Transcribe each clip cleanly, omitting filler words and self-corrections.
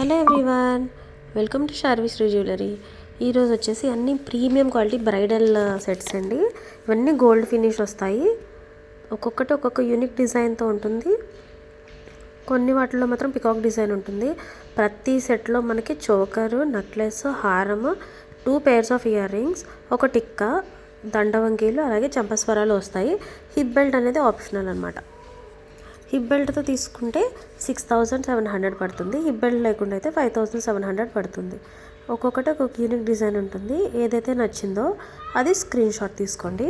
Hello everyone, welcome to Sharvishri jewellery. ఈరోజు వచ్చేసి అన్ని ప్రీమియం క్వాలిటీ బ్రైడల్ సెట్స్ అండి. ఇవన్నీ గోల్డ్ ఫినిష్ వస్తాయి. ఒక్కొక్కటి ఒక్కొక్క యూనిక్ డిజైన్తో ఉంటుంది. కొన్ని వాటిలో మాత్రం పికాక్ డిజైన్ ఉంటుంది. ప్రతి సెట్లో మనకి చోకరు, నెక్లెస్, హారము, 2 pairs ఆఫ్ ఇయర్ రింగ్స్, ఒక టిక్కా, దండవంకీలు, అలాగే చంపస్వరాలు వస్తాయి. హిప్ బెల్ట్ అనేది ఆప్షనల్ అనమాట. హిప్ బెల్ట్తో తీసుకుంటే 6700 పడుతుంది. హిప్ బెల్ట్ లేకుండా అయితే 5700 పడుతుంది. ఒక్కొక్కటి ఒక్కొక్క యూనిక్ డిజైన్ ఉంటుంది. ఏదైతే నచ్చిందో అది స్క్రీన్ షాట్ తీసుకోండి.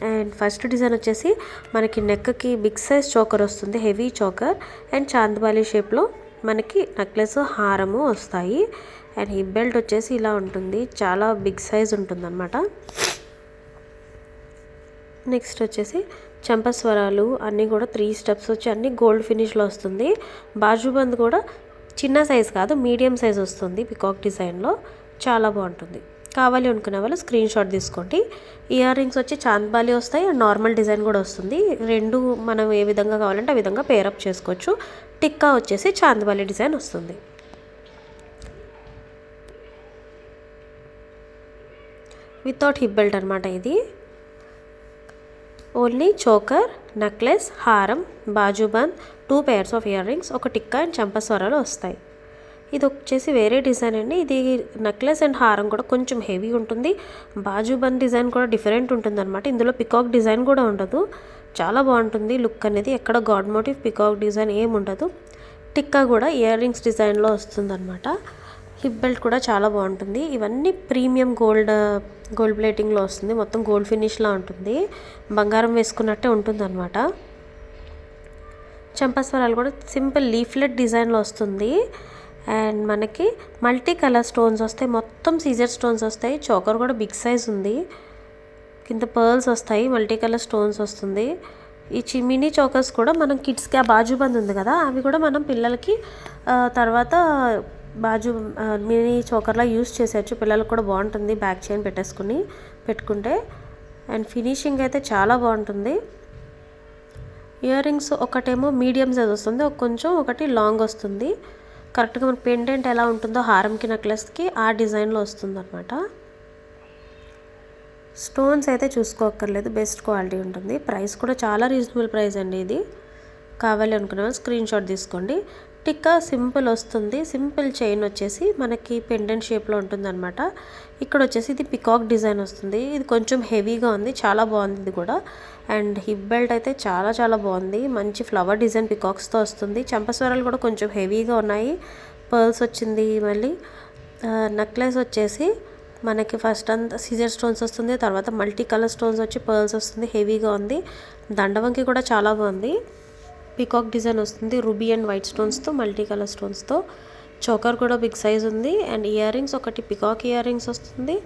అండ్ ఫస్ట్ డిజైన్ వచ్చేసి మనకి నెక్కి బిగ్ సైజ్ చోకర్ వస్తుంది, హెవీ చోకర్. అండ్ చాందబాలి షేప్లో మనకి నెక్లెస్, హారము వస్తాయి. అండ్ హిప్ బెల్ట్ వచ్చేసి ఇలా ఉంటుంది, చాలా బిగ్ సైజ్ ఉంటుంది అనమాట. నెక్స్ట్ వచ్చేసి చంపస్వరాలు అన్నీ కూడా 3 స్టెప్స్ వచ్చి అన్నీ గోల్డ్ ఫినిష్లో వస్తుంది. బాజుబంద్ కూడా చిన్న సైజ్ కాదు, మీడియం సైజ్ వస్తుంది పికాక్ డిజైన్లో. చాలా బాగుంటుంది. కావాలి అనుకునే వాళ్ళు స్క్రీన్ షాట్ తీసుకోండి. ఇయర్ రింగ్స్ వచ్చి చాంద్బాలి వస్తాయి అండ్ నార్మల్ డిజైన్ కూడా వస్తుంది. రెండు మనం ఏ విధంగా కావాలంటే ఆ విధంగా పేరప్ చేసుకోవచ్చు. టిక్కా వచ్చేసి చాంద్బాలి డిజైన్ వస్తుంది. వితౌట్ హిప్ బెల్ట్ అనమాట ఇది. ఓన్లీ చోకర్, నెక్లెస్, హారం, bajuband, 2 pairs of ear rings, ఒక టిక్కా అండ్ చంపస్వరాలు వస్తాయి. ఇది వచ్చేసి వేరే డిజైన్ అండి. ఇది నెక్లెస్ అండ్ హారం కూడా కొంచెం హెవీ ఉంటుంది. బాజుబంద్ డిజైన్ కూడా డిఫరెంట్ ఉంటుంది అనమాట. ఇందులో పికాక్ డిజైన్ కూడా ఉండదు. చాలా బాగుంటుంది లుక్ అనేది. ఎక్కడ గాడ్ మోటివ్, పికాక్ డిజైన్ ఏమి ఉండదు. టిక్కా కూడా ఇయర్ రింగ్స్ డిజైన్లో వస్తుంది అనమాట. హిప్ బెల్ట్ కూడా చాలా బాగుంటుంది. ఇవన్నీ ప్రీమియం గోల్డ్ ప్లేటింగ్లో వస్తుంది. మొత్తం గోల్డ్ ఫినిష్లా ఉంటుంది. బంగారం వేసుకున్నట్టే ఉంటుంది అనమాట. చంపస్వరాలు కూడా సింపుల్ లీఫ్లెట్ డిజైన్లో వస్తుంది. అండ్ మనకి మల్టీ కలర్ స్టోన్స్ వస్తాయి. మొత్తం సీజర్ స్టోన్స్ వస్తాయి. చోకర్ కూడా బిగ్ సైజ్ ఉంది. కింద పర్ల్స్ వస్తాయి, మల్టీ కలర్ స్టోన్స్ వస్తుంది. ఈ మినీ చోకర్స్ కూడా మనం కిడ్స్కి, ఆ బాజుబంద్ ఉంది కదా, అవి కూడా మనం పిల్లలకి తర్వాత మినీ చోకర్లా యూస్ చేసేయచ్చు. పిల్లలకు కూడా బాగుంటుంది బ్యాక్ చైన్ పెట్టుకుంటే. అండ్ ఫినిషింగ్ అయితే చాలా బాగుంటుంది. ఇయర్ రింగ్స్ ఒకటేమో మీడియం సైజ్ వస్తుంది, ఒకటి లాంగ్ వస్తుంది. కరెక్ట్గా మన పెండెంట్ ఎలా ఉంటుందో హారంకి, నెక్లెస్కి ఆ డిజైన్లో వస్తుంది అనమాట. స్టోన్స్ అయితే చూసుకోక్కర్లేదు, బెస్ట్ క్వాలిటీ ఉంటుంది. ప్రైస్ కూడా చాలా రీజనబుల్ ప్రైస్ అండి ఇది. కావాలి అనుకునే వాళ్ళు స్క్రీన్ షాట్ తీసుకోండి. టిక్కా సింపుల్ వస్తుంది. సింపుల్ చైన్ వచ్చేసి మనకి పెండెంట్ షేప్లో ఉంటుంది అనమాట. ఇక్కడ వచ్చేసి ఇది పికాక్ డిజైన్ వస్తుంది. ఇది కొంచెం హెవీగా ఉంది, చాలా బాగుంది ఇది కూడా. అండ్ హిప్ బెల్ట్ అయితే చాలా చాలా బాగుంది. మంచి ఫ్లవర్ డిజైన్ పికాక్స్తో వస్తుంది. చంపస్వరాలు కూడా కొంచెం హెవీగా ఉన్నాయి. పర్ల్స్ వచ్చింది. మళ్ళీ నెక్లెస్ వచ్చేసి మనకి ఫస్ట్ అంతా సీజర్ స్టోన్స్ వస్తుంది, తర్వాత మల్టీ కలర్ స్టోన్స్ వచ్చి పర్ల్స్ వస్తుంది. హెవీగా ఉంది. దండవంకి కూడా చాలా బాగుంది. పికాక్ డిజైన్ వస్తుంది, రూబీ అండ్ వైట్ స్టోన్స్తో, మల్టీ కలర్ స్టోన్స్తో. చోకర్ కూడా బిగ్ సైజ్ ఉంది. అండ్ ఇయర్ రింగ్స్ ఒకటి పికాక్ ఇయర్ రింగ్స్ వస్తుంది,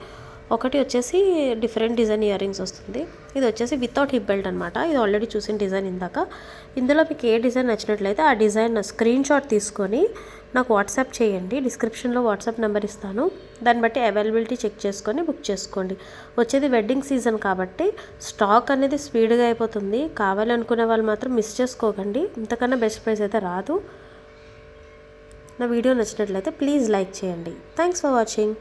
ఒకటి వచ్చేసి డిఫరెంట్ డిజైన్ ఇయర్ రింగ్స్ వస్తుంది. ఇది వచ్చేసి వితౌట్ హిప్ బెల్ట్ అనమాట. ఇది ఆల్రెడీ చూసిన డిజైన్ ఇందాక. ఇందులో మీకు ఏ డిజైన్ నచ్చినట్లయితే ఆ డిజైన్ స్క్రీన్ షాట్ తీసుకొని నాకు వాట్సాప్ చేయండి. డిస్క్రిప్షన్లో వాట్సాప్ నెంబర్ ఇస్తాను. దాన్ని బట్టి అవైలబిలిటీ చెక్ చేసుకొని బుక్ చేసుకోండి. వచ్చేది వెడ్డింగ్ సీజన్ కాబట్టి స్టాక్ అనేది స్పీడ్గా అయిపోతుంది. కావాలనుకునే వాళ్ళు మాత్రం మిస్ చేసుకోకండి. ఇంతకన్నా బెస్ట్ ప్రైస్ అయితే రాదు. నా వీడియో నచ్చినట్లయితే ప్లీజ్ లైక్ చేయండి. Thanks for watching.